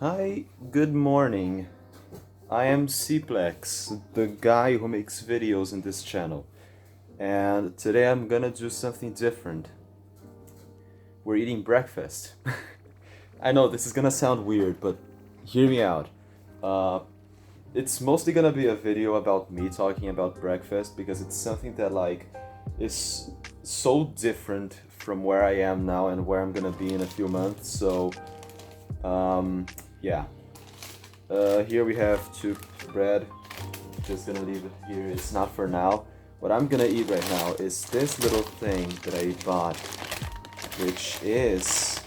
Hi, good morning. I am Cplex, the guy who makes videos in this channel. And today I'm gonna do something different. We're eating breakfast. I know this is gonna sound weird, but hear me out. Uh, it's mostly gonna be a video about me talking about breakfast because it's something that is so different from where I am now and where I'm gonna be in a few months. So, yeah. Here we have two bread. Just gonna leave it here. It's not for now. What I'm gonna eat right now is this little thing that I bought, which is,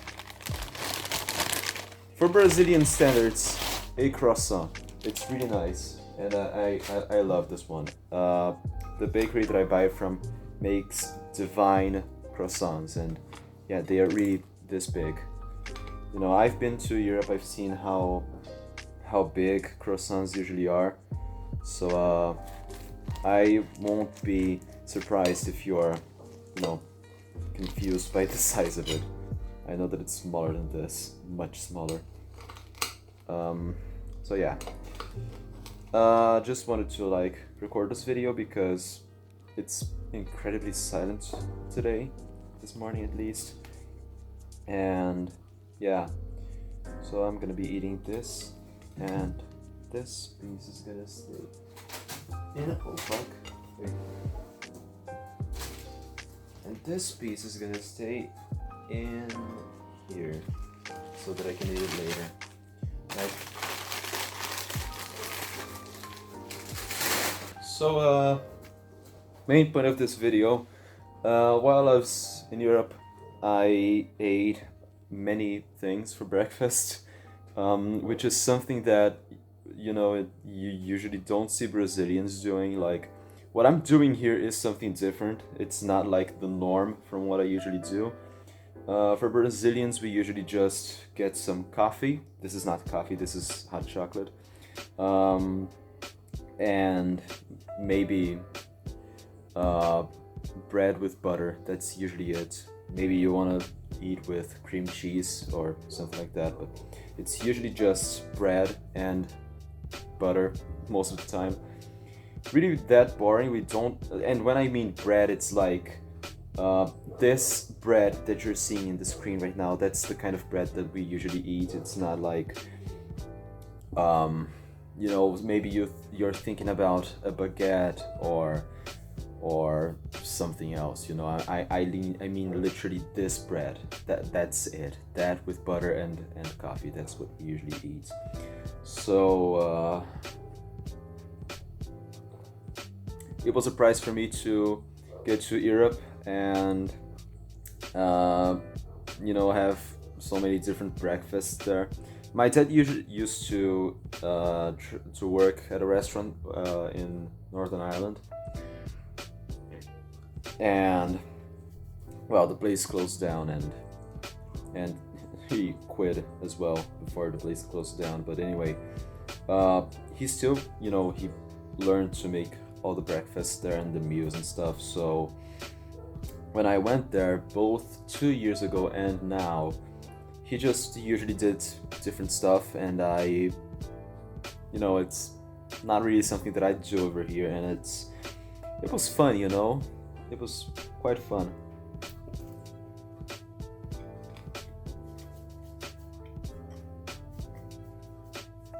for Brazilian standards, a croissant. It's really nice, and I love this one. The bakery that I buy it from makes divine croissants, and yeah, they are really this big. You know, I've been to Europe. I've seen how big croissants usually are. So I won't be surprised if you're, confused by the size of it. I know that it's smaller than this, much smaller. So yeah. Just wanted to record this video because it's incredibly silent today, this morning at least. And yeah, so I'm gonna be eating this. And this piece is gonna stay in wait. And this piece is gonna stay in here so that I can eat it later. So main point of this video, while I was in Europe, I ate many things for breakfast. Which is something that you usually don't see Brazilians doing. Like, what I'm doing here is something different. It's not like the norm from what I usually do. For Brazilians, we usually just get some coffee. This is not coffee, this is hot chocolate. And maybe bread with butter. That's usually it. Maybe you want to eat with cream cheese or something like that, but it's usually just bread and butter most of the time. Really that boring. We don't, and when I mean bread, it's like this bread that you're seeing in the screen right now. That's the kind of bread that we usually eat. It's not like maybe you're thinking about a baguette or something else. I mean literally this bread. That's it. That with butter and coffee. That's what we usually eat. So it was a surprise for me to get to Europe and have so many different breakfasts there. My dad usually used to work at a restaurant in Northern Ireland. And well, the place closed down and he quit as well before the place closed down. But anyway, he still, he learned to make all the breakfasts there and the meals and stuff. So when I went there, both 2 years ago and now, he just usually did different stuff, and it's not really something that I do over here, and it was fun, It was quite fun.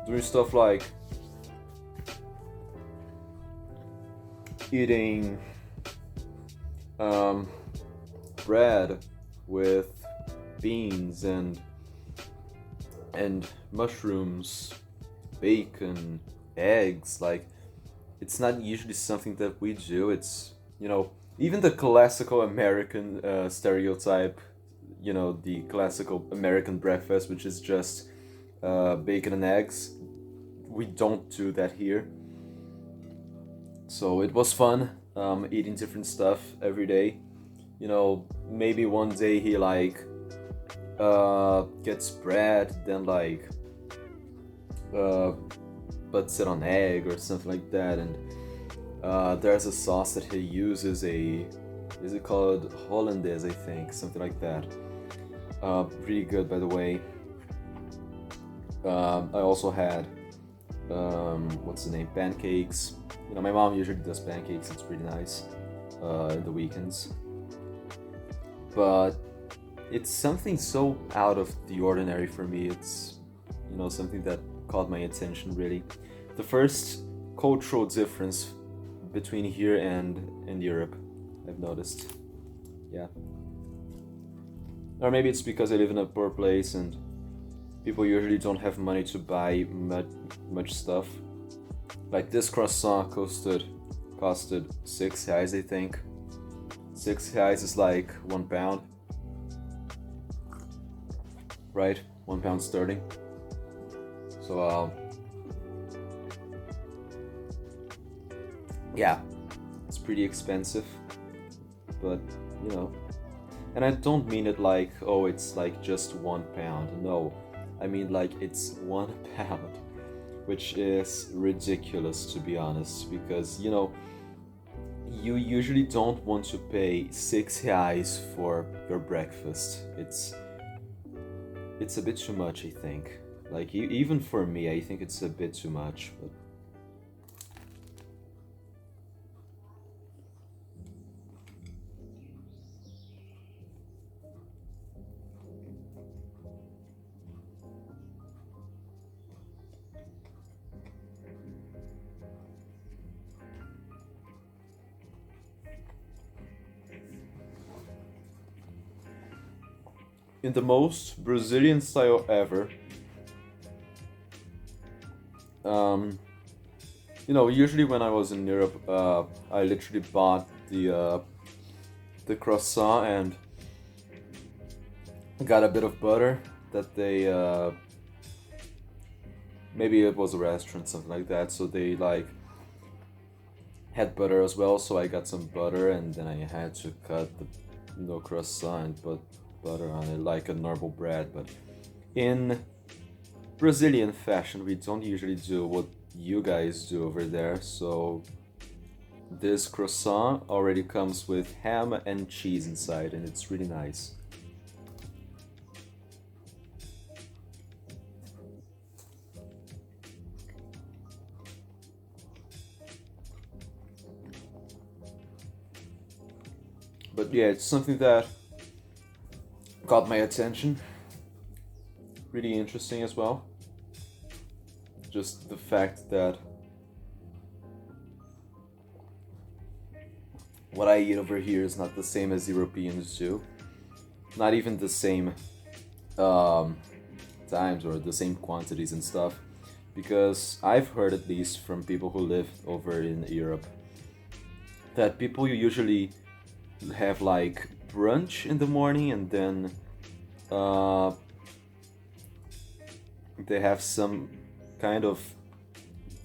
Doing stuff like eating bread with beans and mushrooms, bacon, eggs. Like, it's not usually something that we do. It's, even the classical American stereotype, the classical American breakfast, which is just bacon and eggs. We don't do that here. So it was fun eating different stuff every day. Maybe one day he gets bread, then puts it on egg or something like that, and there's a sauce that he uses, is it called Hollandaise, I think, something like that. Really good, by the way. I also had what's the name? Pancakes. You know, my mom usually does pancakes. It's pretty nice in the weekends. But it's something so out of the ordinary for me. It's, you know, something that caught my attention really. The first cultural difference between here and in Europe, I've noticed. Yeah. Or maybe it's because I live in a poor place and people usually don't have money to buy much stuff. Like this croissant costed 6 reais, I think. 6 reais is like £1, right? £1 sterling. So yeah, it's pretty expensive, but you know. And I don't mean it like, oh, it's like just £1. No, I mean like it's £1, which is ridiculous to be honest, because you know, you usually don't want to pay 6 reais for your breakfast. It's a bit too much, I think. Like even for me, I think it's a bit too much. In the most Brazilian style ever, you know, usually when I was in Europe, I literally bought the croissant and got a bit of butter that they maybe it was a restaurant, something like that, so they like had butter as well, so I got some butter and then I had to cut the croissant and put butter on it like a normal bread. But in Brazilian fashion, we don't usually do what you guys do over there, so this croissant already comes with ham and cheese inside and it's really nice. But yeah, it's something that caught my attention. Really interesting as well. Just the fact that what I eat over here is not the same as Europeans do. Not even the same times or the same quantities and stuff. Because I've heard, at least from people who live over in Europe, that people usually have like brunch in the morning and then they have some kind of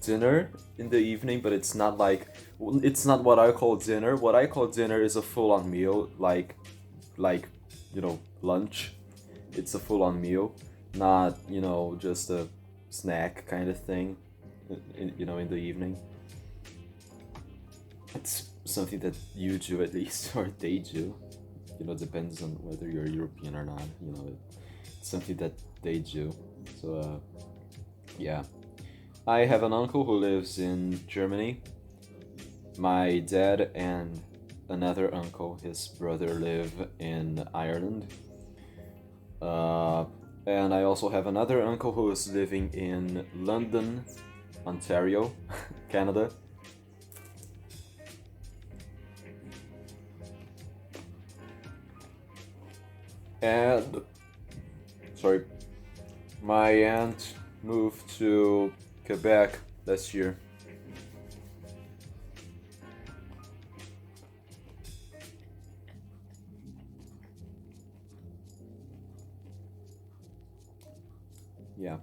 dinner in the evening, but it's not what I call dinner. What I call dinner is a full-on meal, like you know, lunch. It's a full-on meal, not, you know, just a snack kind of thing, you know, in the evening. It's something that you do, at least, or they do. You know, depends on whether you're European or not. You know, it's something that they do. So yeah, I have an uncle who lives in Germany. My dad and another uncle, his brother, live in Ireland. And I also have another uncle who is living in London, Ontario, Canada. And sorry, my aunt moved to Quebec last year. Yeah.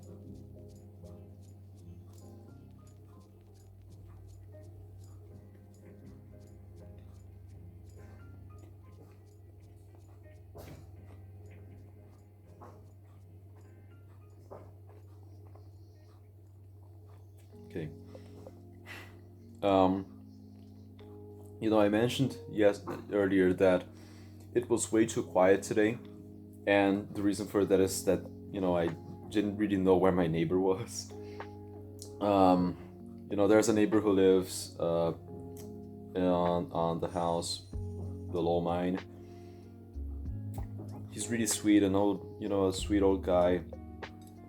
Okay. You know, I mentioned earlier that it was way too quiet today, and the reason for that is that, you know, I didn't really know where my neighbor was. You know, there's a neighbor who lives on the house below mine. He's really sweet, an old, you know, a sweet old guy.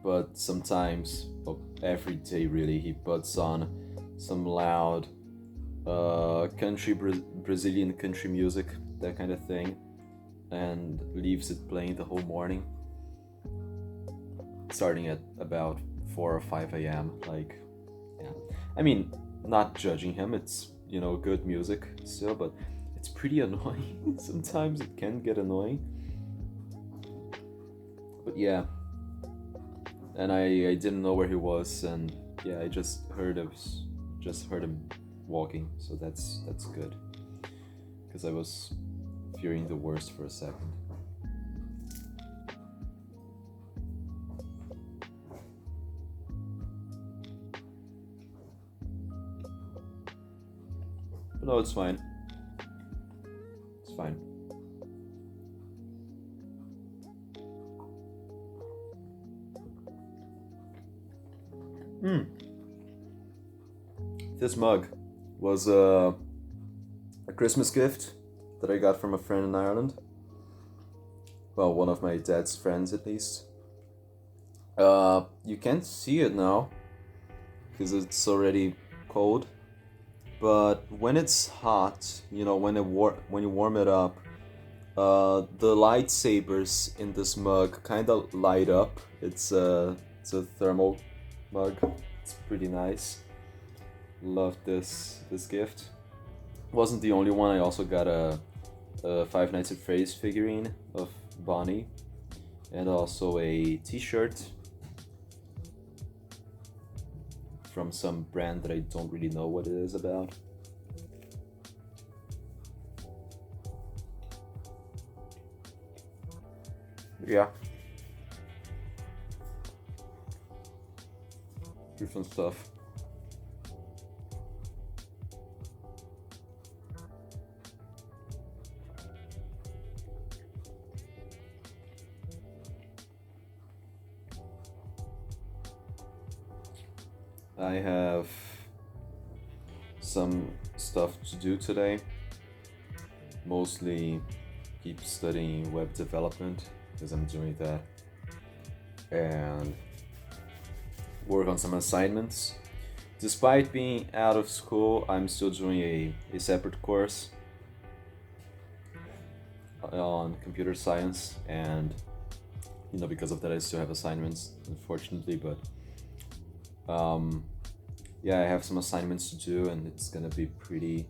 But sometimes, well, every day really, he puts on some loud Brazilian country music, that kind of thing, and leaves it playing the whole morning, starting at about 4 or 5 a.m. Like, yeah, I mean, not judging him, it's, you know, good music still, but it's pretty annoying. Sometimes it can get annoying. But yeah, and I didn't know where he was, and yeah, I just heard him walking, so that's good, because I was fearing the worst for a second. But no, it's fine. It's fine. This mug was a Christmas gift that I got from a friend in Ireland. Well, one of my dad's friends at least. You can't see it now because it's already cold. But when it's hot, you know, when you warm it up, the lightsabers in this mug kind of light up. It's a thermal mug. It's pretty nice. Loved this gift. Wasn't the only one. I also got a Five Nights at Freddy's figurine of Bonnie, and also a t-shirt from some brand that I don't really know what it is about. Yeah. Different stuff. I have some stuff to do today. Mostly keep studying web development, because I'm doing that, and work on some assignments. Despite being out of school, I'm still doing a separate course on computer science, and you know, because of that I still have assignments, unfortunately, but yeah, I have some assignments to do, and it's gonna be pretty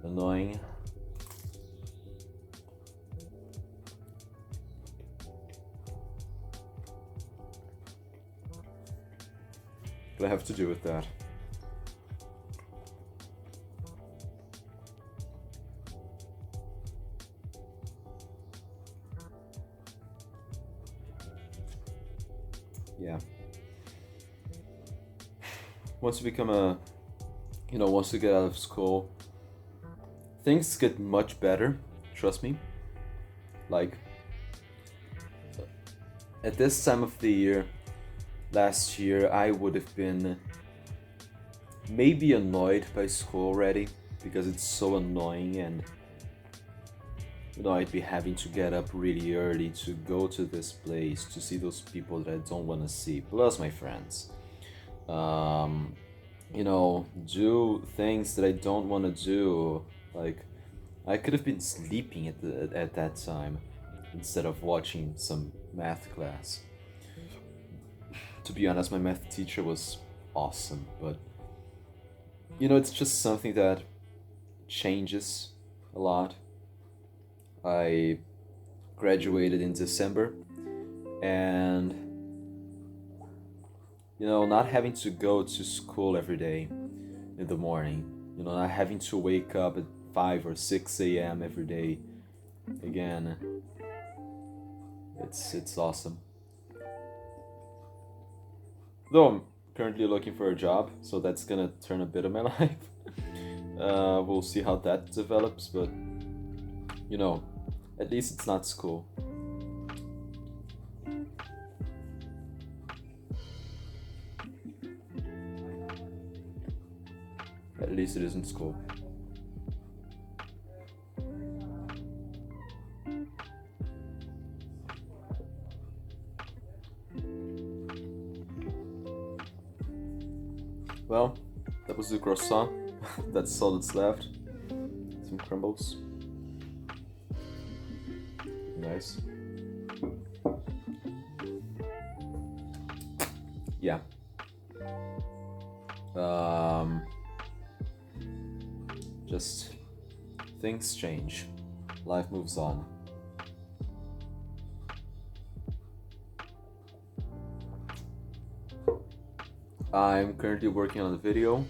annoying. But I have to do with that. Yeah. Once you become once you get out of school, things get much better, trust me. Like, at this time of the year, last year, I would have been maybe annoyed by school already, because it's so annoying, and you know, I'd be having to get up really early to go to this place, to see those people that I don't want to see, plus my friends. You know, do things that I don't want to do. Like, I could have been sleeping at that time instead of watching some math class. To be honest, my math teacher was awesome, but you know, it's just something that changes a lot. I graduated in December, and you know, not having to go to school every day in the morning, you know, not having to wake up at 5 or 6 a.m. every day again, it's awesome. Though I'm currently looking for a job, so that's gonna turn a bit of my life. We'll see how that develops, but you know, at least it's not school. At least it is in school. Well, that was the croissant. That's all that's left. Some crumbles. Nice. Yeah. Just things change. Life moves on. I'm currently working on a video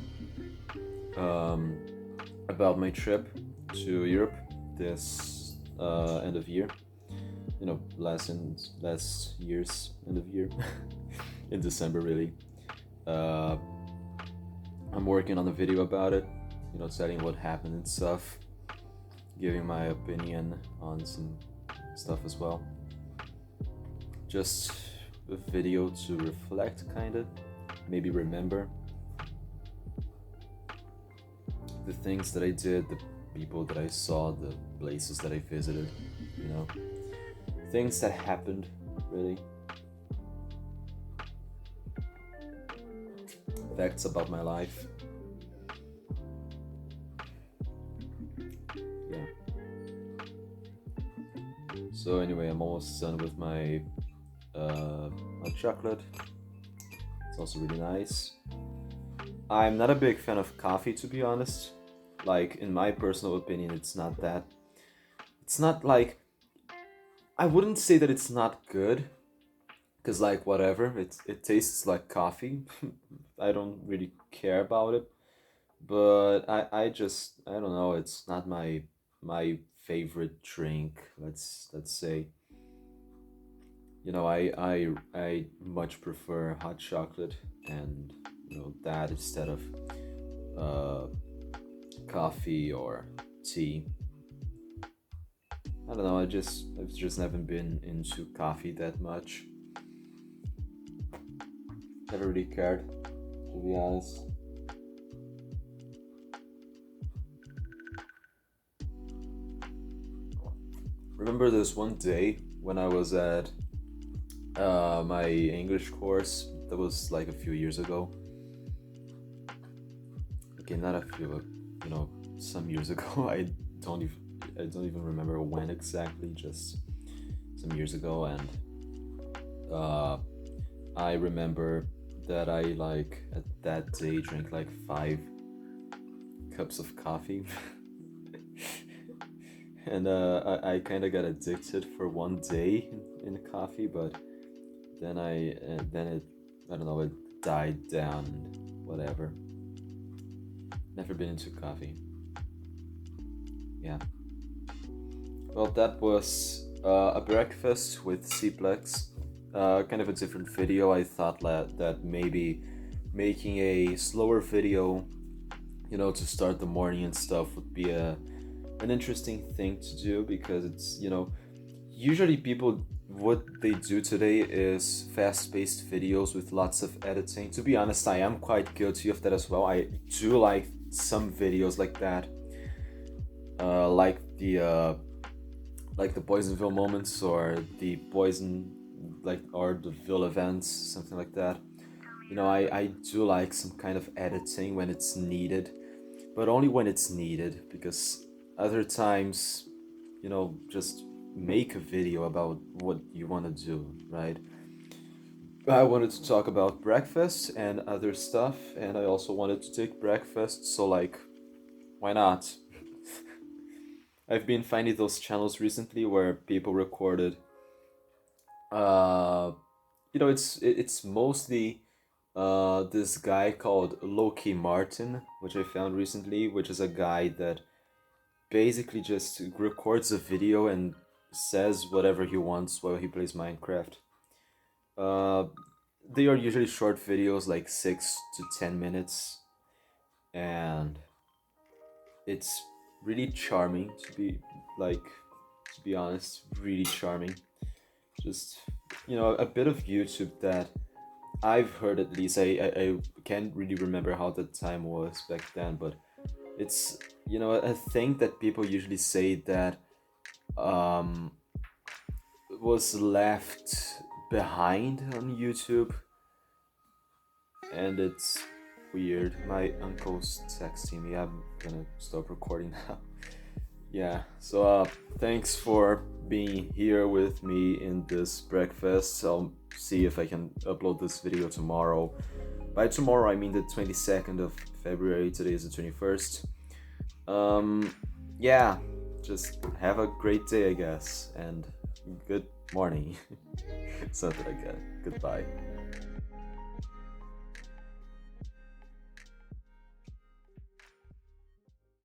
about my trip to Europe this end of year. You know, last year's end of year. In December, really. I'm working on a video about it, you know, telling what happened and stuff, giving my opinion on some stuff as well. Just a video to reflect, kinda, maybe remember the things that I did, the people that I saw, the places that I visited, you know, things that happened, really. Facts about my life. Yeah. So anyway, I'm almost done with my hot chocolate. It's also really nice. I'm not a big fan of coffee, to be honest. Like, in my personal opinion, it's not that. It's not like, I wouldn't say that it's not good, because like whatever, it tastes like coffee. I don't really care about it, but I don't know, it's not my favorite drink, let's say. You know, I much prefer hot chocolate and, you know, that instead of coffee or tea. I don't know, I've just never been into coffee that much. Never really cared, to be honest. Remember this one day when I was at my English course, that was like a few years ago. Okay, not a few, you know, some years ago. I don't even remember when exactly, just some years ago. And I remember that I, like, at that day drank like 5 cups of coffee. And I kind of got addicted for one day in coffee, but then I don't know, it died down and whatever. Never been into coffee. Yeah. Well, that was a breakfast with Cplex. Kind of a different video. I thought that maybe making a slower video, you know, to start the morning and stuff would be an interesting thing to do, because it's, you know, usually people, what they do today is fast-paced videos with lots of editing. To be honest, I am quite guilty of that as well. I do like some videos like that, like the Poisonville moments, or the Poison, like, or the Ville events, something like that. You know, I do like some kind of editing when it's needed, but only when it's needed, because other times, you know, just make a video about what you want to do, right? I wanted to talk about breakfast and other stuff, and I also wanted to take breakfast, so like, why not? I've been finding those channels recently where people recorded, you know, it's mostly this guy called Loki Martin, which I found recently, which is a guy that basically just records a video and says whatever he wants while he plays Minecraft. They are usually short videos, like 6 to 10 minutes, and it's really charming, to be honest, really charming. Just, you know, a bit of YouTube that I've heard, at least. I can't really remember how the time was back then, but It's, you know, a thing that people usually say that um, was left behind on YouTube, and it's weird. My uncle's texting me. I'm gonna stop recording now. Yeah, so thanks for being here with me in this breakfast. I'll see if I can upload this video tomorrow. By tomorrow, I mean the 22nd of February. Today is the 21st. Yeah, just have a great day, I guess, and good morning. Something like that. Goodbye.